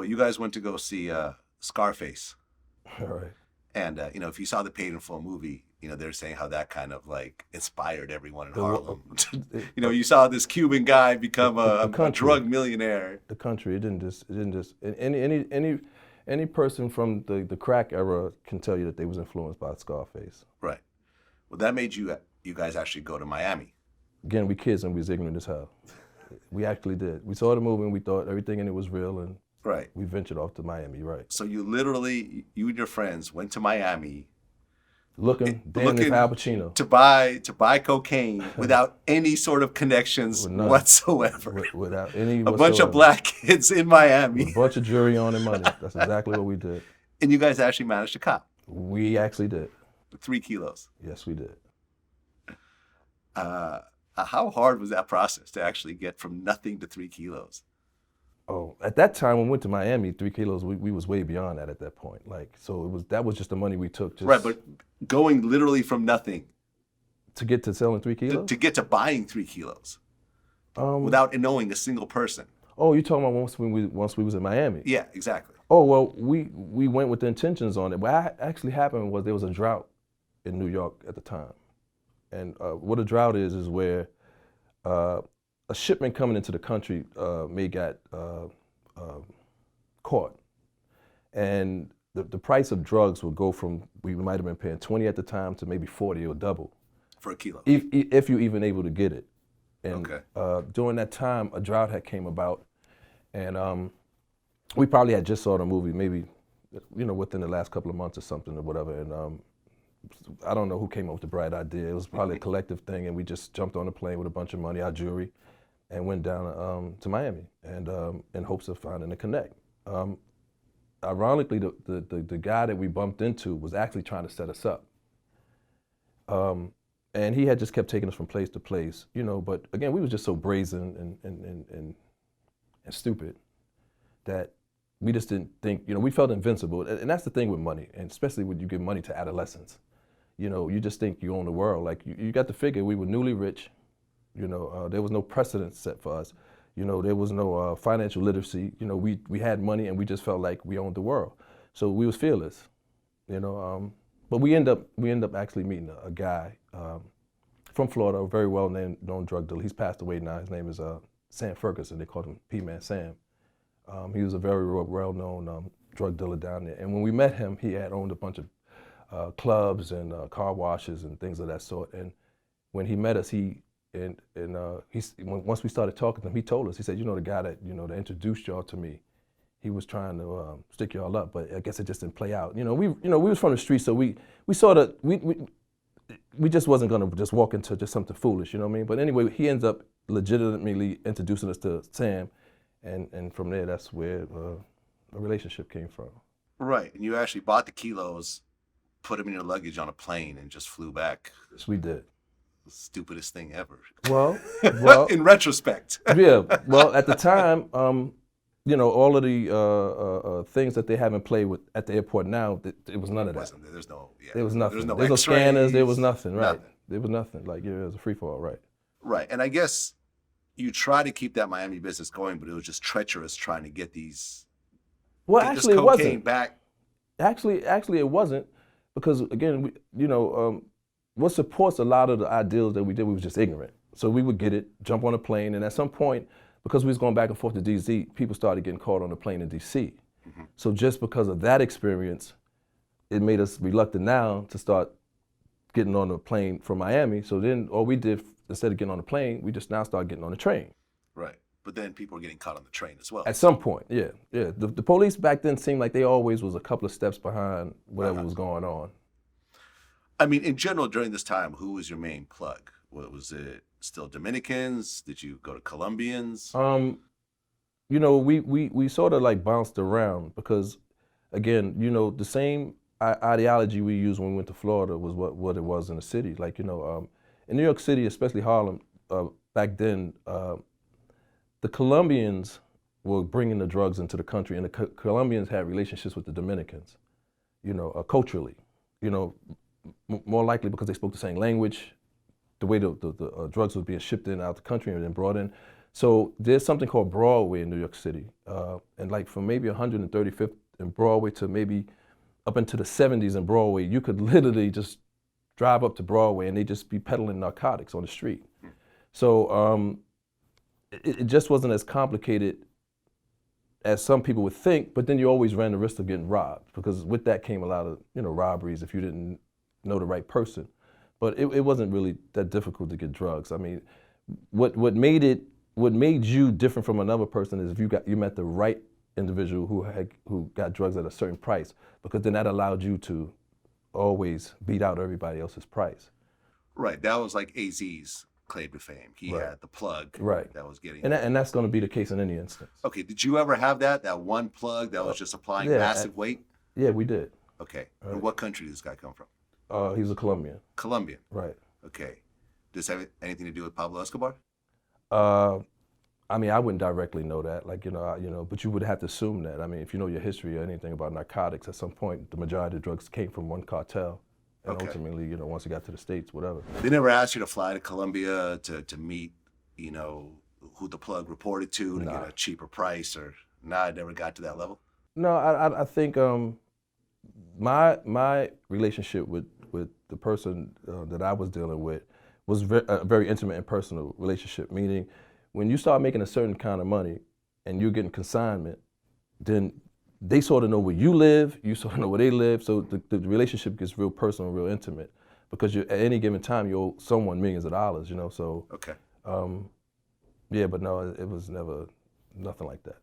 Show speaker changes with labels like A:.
A: Well, you guys went to go see Scarface.
B: All right.
A: And, if you saw the Paid in Full movie, they're saying how that kind of like inspired everyone in
B: The,
A: Harlem.
B: it,
A: You saw this Cuban guy become
B: the
A: a
B: country,
A: drug millionaire.
B: the country. It didn't just. Any person from the crack era can tell you that they was influenced by Scarface.
A: Right. Well, that made you guys actually go to Miami.
B: Again, we kids and we was ignorant as hell. We actually did. We saw the movie and we thought everything in it was real, and
A: Right.
B: we ventured off to Miami. Right.
A: So you and your friends went to Miami
B: Looking for Al Pacino.
A: to buy cocaine without any sort of connections whatsoever.
B: Without any
A: A bunch of black kids in Miami.
B: With a bunch of jury on and money. That's exactly what we did.
A: And you guys actually managed to cop.
B: We actually did.
A: 3 kilos.
B: Yes, we did.
A: How hard was that process to actually get from nothing to 3 kilos?
B: Oh, at that time when we went to Miami, 3 kilos, we was way beyond that at that point. That was just the money we took.
A: Right, but going literally from nothing
B: to get to selling 3 kilos?
A: To get to buying 3 kilos without knowing a single person.
B: Oh, you're talking about once we was in Miami?
A: Yeah, exactly.
B: Oh, well, we went with the intentions on it. What actually happened was there was a drought in New York at the time. And what a drought is where a shipment coming into the country may got caught. And the price of drugs would go from, we might have been paying 20 at the time to maybe 40 or double.
A: For a kilo.
B: If you're even able to get it. And
A: okay.
B: During that time, a drought had came about. And we probably had just saw the movie maybe, within the last couple of months or something or whatever. And I don't know who came up with the bright idea. It was probably a collective thing, and we just jumped on a plane with a bunch of money, our jury, and went down to Miami, and in hopes of finding a connect. Ironically, the guy that we bumped into was actually trying to set us up. And he had just kept taking us from place to place, but again, we was just so brazen and stupid that we just didn't think, we felt invincible. And that's the thing with money, and especially when you give money to adolescents. You just think you own the world. Like, you got to figure we were newly rich. There was no precedent set for us. There was no financial literacy. We had money and we just felt like we owned the world. So we was fearless, But we end up actually meeting a guy from Florida, a very well-known drug dealer. He's passed away now. His name is Sam Ferguson. They called him P-Man Sam. He was a very well-known drug dealer down there. And when we met him, he had owned a bunch of clubs and car washes and things of that sort. And when he met us, once we started talking to him, he told us, he said, the guy that that introduced y'all to me, he was trying to stick y'all up, but I guess it just didn't play out. We was from the street, so we just wasn't gonna just walk into just something foolish, you know what I mean? But anyway, he ends up legitimately introducing us to Sam, and from there, that's where a relationship came from.
A: Right, and you actually bought the kilos, put them in your luggage on a plane, and just flew back.
B: Yes, we did.
A: The stupidest thing ever.
B: Well,
A: in retrospect.
B: Yeah, well, at the time, all of the things that they have in play with at the airport now, it was none of that. There was nothing. There was no scanners. There was nothing. Right.
A: Nothing.
B: There was nothing. Like, it was a free fall. Right.
A: Right, and I guess you try to keep that Miami business going, but it was just treacherous trying to get these.
B: Well, actually, it wasn't.
A: Back.
B: Actually, it wasn't, because again, what supports a lot of the ideals that we did, we was just ignorant. So we would get it, jump on a plane, and at some point, because we was going back and forth to DC, people started getting caught on the plane in DC. Mm-hmm. So just because of that experience, it made us reluctant now to start getting on a plane from Miami. So then all we did, instead of getting on a plane, we just now started getting on a train.
A: Right. But then people were getting caught on the train as well.
B: At some point, yeah. The police back then seemed like they always was a couple of steps behind whatever was going on.
A: I mean, in general, during this time, who was your main plug? Was it still Dominicans? Did you go to Colombians?
B: We sort of like bounced around because, again, the same ideology we used when we went to Florida was what it was in the city. Like, in New York City, especially Harlem, back then, the Colombians were bringing the drugs into the country, and the Colombians had relationships with the Dominicans, culturally, more likely because they spoke the same language, the way the drugs was being shipped in out the country and then brought in. So there's something called Broadway in New York City, and like from maybe 135th and Broadway to maybe up into the 70s in Broadway, you could literally just drive up to Broadway and they just be peddling narcotics on the street. So it just wasn't as complicated as some people would think, but then you always ran the risk of getting robbed, because with that came a lot of, you know, robberies if you didn't know the right person. But it wasn't really that difficult to get drugs. I mean, what made you different from another person is if you met the right individual who got drugs at a certain price, because then that allowed you to always beat out everybody else's price.
A: Right. That was like AZ's claim to fame. He
B: Right.
A: had the plug
B: Right.
A: that was getting.
B: And that's going to be the case in any instance.
A: Okay. Did you ever have that one plug that was just applying
B: yeah,
A: massive weight?
B: Yeah, we did.
A: Okay. And what country did this guy come from?
B: He was a Colombian.
A: Colombian.
B: Right.
A: Okay. Does this have anything to do with Pablo Escobar?
B: I mean, I wouldn't directly know that, like, but you would have to assume that. I mean, if you know your history or anything about narcotics, at some point, the majority of drugs came from one cartel. And
A: Okay.
B: ultimately, once it got to the States, whatever.
A: They never asked you to fly to Colombia to meet, who the plug reported to get a cheaper price, or it never got to that level?
B: No, I think my relationship with the person that I was dealing with was a very intimate and personal relationship, meaning when you start making a certain kind of money and you're getting consignment, then they sort of know where you live, you sort of know where they live, so the relationship gets real personal, real intimate, because at any given time you owe someone millions of dollars, so.
A: Okay.
B: Yeah, but no, it was never nothing like that.